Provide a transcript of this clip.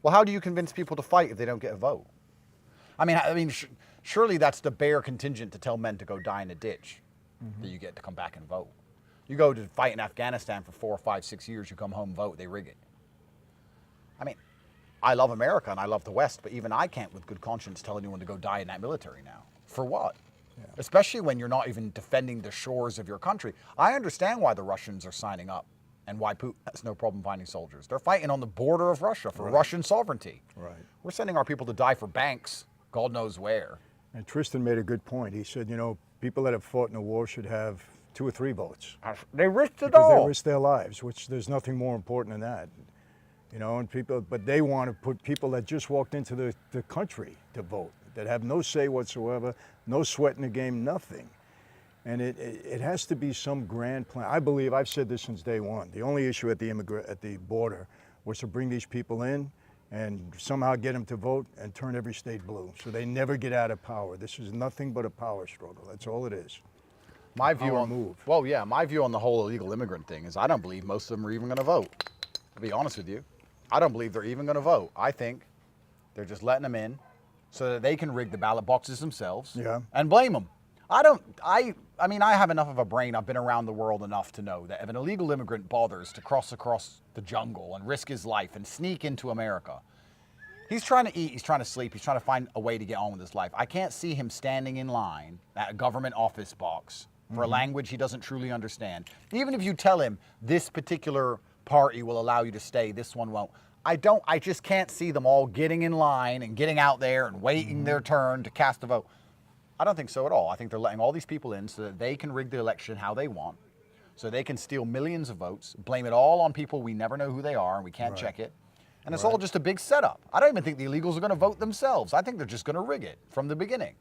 Well, how do you convince people to fight if they don't get a vote? Surely that's the bare contingent to tell men to go die in a ditch, that you get to come back and vote. You go to fight in Afghanistan for 4, 5, 6 years, you come home, vote, they rig it. I love America and I love the West, but even I can't with good conscience tell anyone to go die in that military now. For what? Yeah. Especially when you're not even defending the shores of your country. I understand why the Russians are signing up and why Putin has no problem finding soldiers. They're fighting on the border of Russia for Russian sovereignty. Right. We're sending our people to die for banks, God knows where. And Tristan made a good point. He said, people that have fought in a war should have 2 or 3 votes. They risked it all. Because they risked their lives, which there's nothing more important than that. And people, but they want to put people that just walked into the country to vote, that have no say whatsoever, no sweat in the game, nothing. And it has to be some grand plan. I believe, I've said this since day one, the only issue at the border was to bring these people in and somehow get them to vote and turn every state blue, so they never get out of power. This is nothing but a power struggle. That's all it is. My view on the whole illegal immigrant thing is I don't believe most of them are even going to vote. To be honest with you, I don't believe they're even going to vote. I think they're just letting them in so that they can rig the ballot boxes themselves and blame them. I have enough of a brain. I've been around the world enough to know that if an illegal immigrant bothers to cross across the jungle and risk his life and sneak into America, he's trying to eat, he's trying to sleep, he's trying to find a way to get on with his life. I can't see him standing in line at a government office box for a language he doesn't truly understand. Even if you tell him this particular party will allow you to stay, this one won't. I just can't see them all getting in line and getting out there and waiting their turn to cast a vote. I don't think so at all. I think they're letting all these people in so that they can rig the election how they want, so they can steal millions of votes, blame it all on people we never know who they are and we can't check it. And it's all just a big setup. I don't even think the illegals are going to vote themselves. I think they're just going to rig it from the beginning.